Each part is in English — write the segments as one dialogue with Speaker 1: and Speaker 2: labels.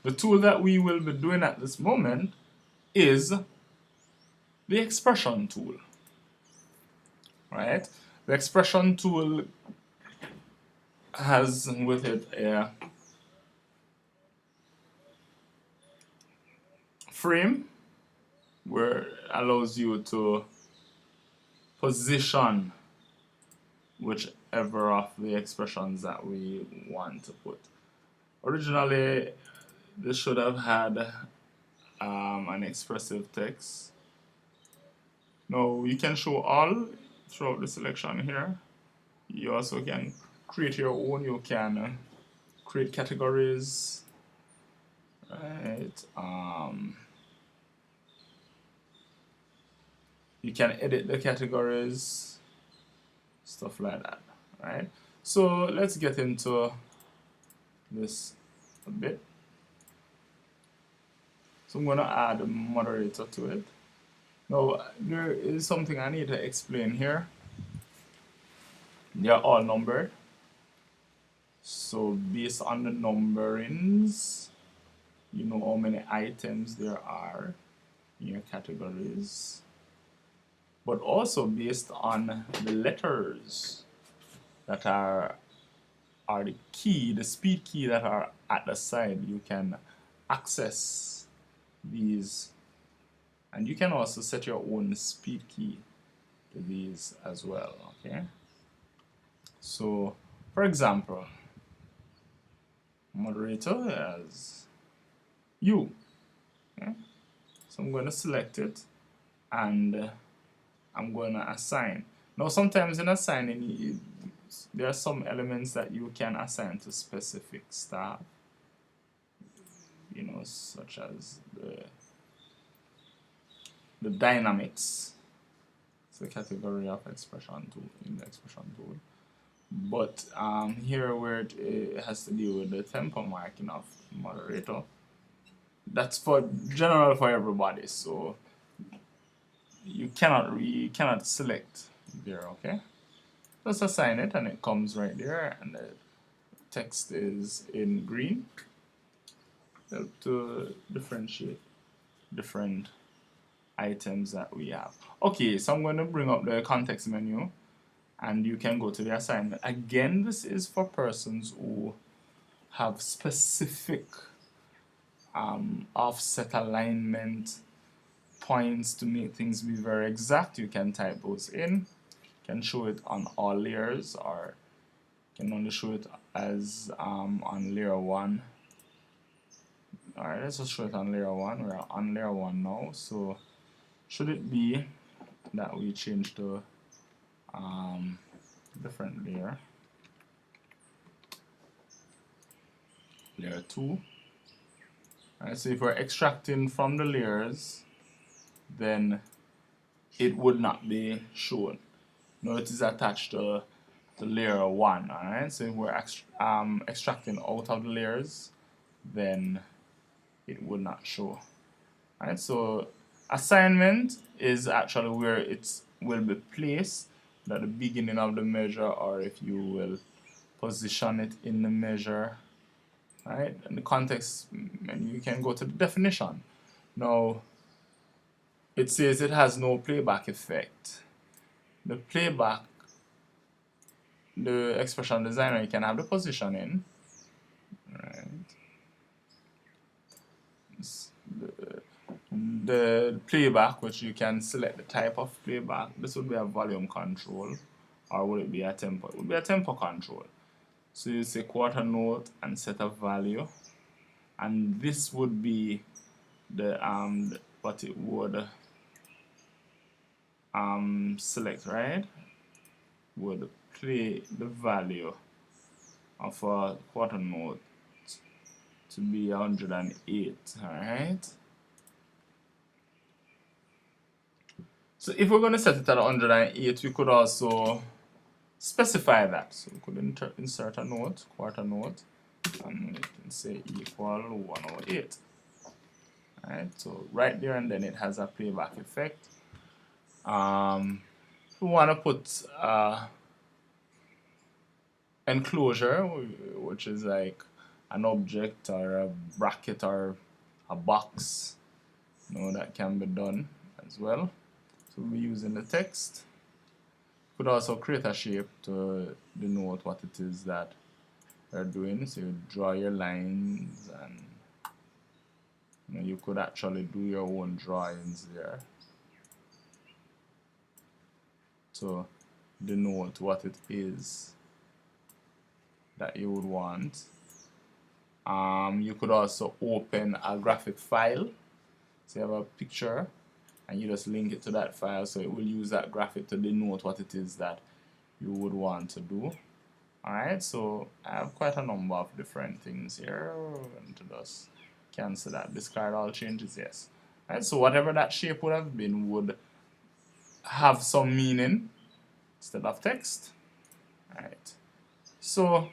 Speaker 1: The tool that we will be doing at this moment is the expression tool, right? The expression tool has with it a frame where it allows you to position whichever of the expressions that we want to put. Originally, this should have had an expressive text. Now you can show all throughout the selection here. You also can create your own. You can create categories, right? You can edit the categories, stuff like that, right? So let's get into this a bit. So I'm going to add a moderator to it. Now there is something I need to explain here. They are all numbered. So based on the numberings, you know how many items there are in your categories. But also based on the letters that are the key, the speed key that are at the side, you can access these, and you can also set your own speed key to these as well. Okay, so for example, moderator as U. Okay? So I'm going to select it and I'm going to assign. Now sometimes in assigning, there are some elements that you can assign to specific staff, you know, such as the dynamics. It's a category of expression tool in the expression tool. But here where it has to do with the tempo marking of moderator, that's for general for everybody, so you cannot select there. Okay, just assign it and it comes right there, and the text is in green. Help to differentiate different items that we have. Okay, so I'm going to bring up the context menu and you can go to the assignment. Again, this is for persons who have specific offset alignment points to make things be very exact. You can type those in. You can show it on all layers, or you can only show it as on layer 1. Alright, let's just show it on layer 1. We're on layer 1 now, so should it be that we change to different layer, layer 2. Alright, so if we're extracting from the layers, then it would not be shown. No, it is attached to the layer 1. Alright, so if we're extracting out of the layers, then it would not show. Alright, so assignment is actually where it will be placed at the beginning of the measure, or if you will position it in the measure. Right, and the context menu, you can go to the definition. Now it says it has no playback effect. The playback, the expression designer, you can have the positioning, right? The playback, which you can select the type of playback. This would be a volume control, or would it be a tempo? It would be a tempo control. So you say quarter note and set a value, and this would be the what it would select, right? Would play the value of a quarter note to be 108. Alright, so if we're going to set it at 108, we could also specify that. So we could insert a note, quarter note, and we can say equal 108. Alright, so right there, and then it has a playback effect. We want to put enclosure, which is like an object or a bracket or a box, that can be done as well. So we'll be using the text. Could also create a shape to denote what it is that you're doing. So you draw your lines, and you could actually do your own drawings there to denote what it is that you would want. You could also open a graphic file. So you have a picture and you just link it to that file, so it will use that graphic to denote what it is that you would want to do. Alright, so I have quite a number of different things here. And to just cancel that, discard all changes, yes. Alright, so whatever that shape would have been would have some meaning instead of text. Alright, so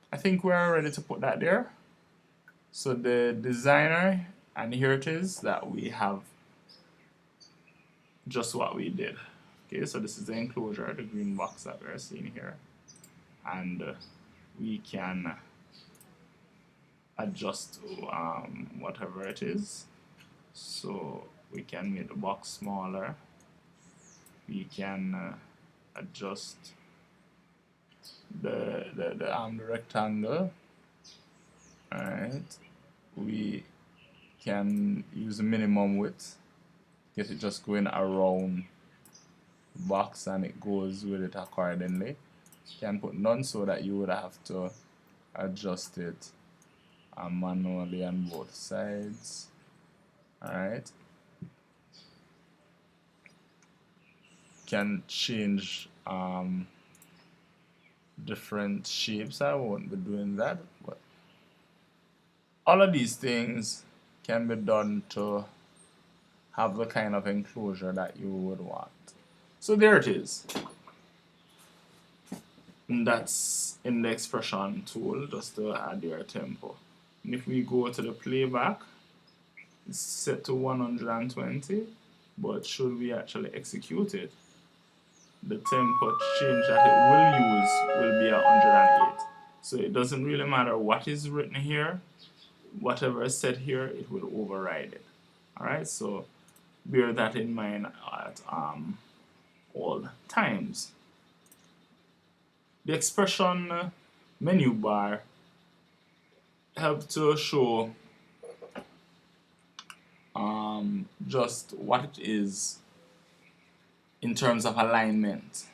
Speaker 1: I think we're ready to put that there. So the designer, and here it is that we have just what we did. Okay, so this is the enclosure, the green box that we're seeing here, and we can adjust whatever it is. So we can make the box smaller, we can adjust the rectangle. Alright, we can use the minimum width, get it just going around the box and it goes with it accordingly. You can put none so that you would have to adjust it manually on both sides. Alright, can change different shapes. I won't be doing that, but all of these things can be done to have the kind of enclosure that you would want. So there it is. And that's in the expression tool, just to add your tempo. And if we go to the playback, it's set to 120, but should we actually execute it, the tempo change that it will use will be 108. So it doesn't really matter what is written here, whatever is set here, it will override it. Alright, so bear that in mind at all times. The expression menu bar helps to show just what it is in terms of alignment.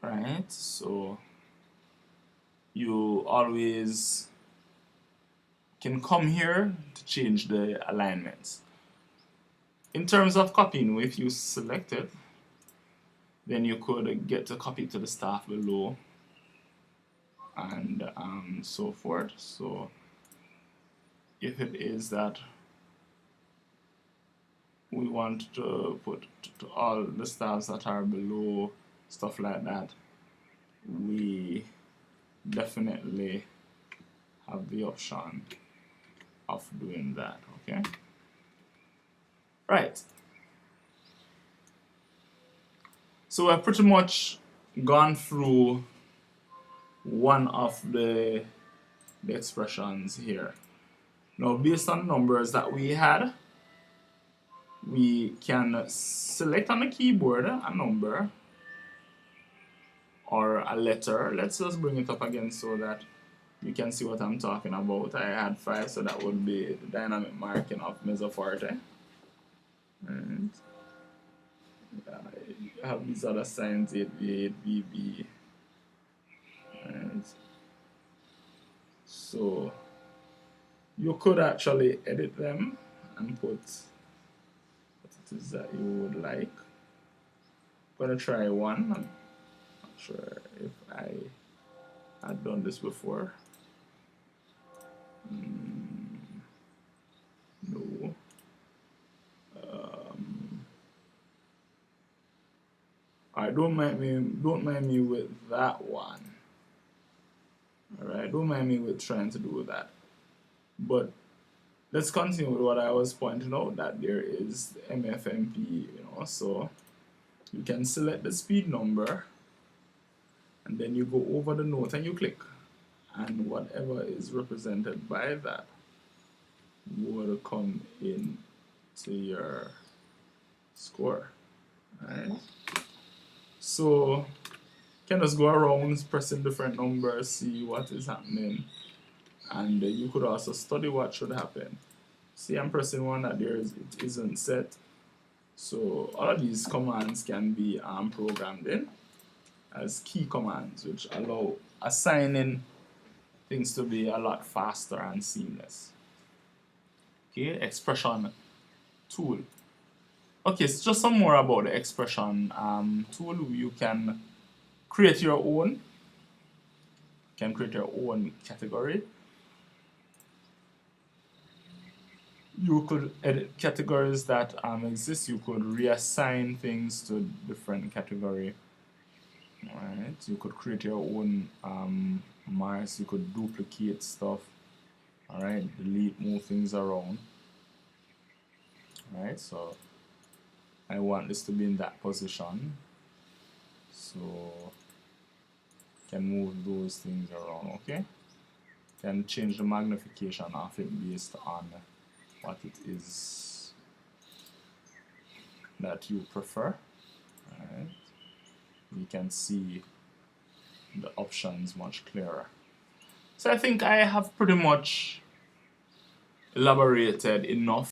Speaker 1: Right, so you always can come here to change the alignments. In terms of copying, if you select it, then you could get to copy to the staff below and so forth. So if it is that we want to put to all the staffs that are below, stuff like that, we definitely have the option of doing that. Okay, right, so I've pretty much gone through one of the expressions here. Now, based on the numbers that we had, we can select on the keyboard a number or a letter. Let's just bring it up again so that you can see what I'm talking about. I had 5, so that would be the dynamic marking of mezzo forte. And I have these other signs, 8V, 8VB. And so you could actually edit them and put what it is that you would like. I'm gonna try one. I'm not sure if I had done this before. No. Alright, don't mind me with that one. Alright, don't mind me with trying to do that. But let's continue with what I was pointing out, that there is MFMP, so you can select the speed number and then you go over the note and you click, and whatever is represented by that would come in to your score. Alright, so you can just go around pressing different numbers, see what is happening, and you could also study what should happen. See, I'm pressing one that it isn't set. So all of these commands can be programmed in as key commands, which allow assigning things to be a lot faster and seamless. Okay, expression tool. Okay, so just some more about the expression tool. You can create your own. You can create your own category. You could edit categories that exist. You could reassign things to different category. Alright, you could create your own marks. You could duplicate stuff. Alright, delete, move things around. Alright, so I want this to be in that position, so can move those things around. Okay, can change the magnification of it based on what it is that you prefer. Alright, you can see the options much clearer. So I think I have pretty much elaborated enough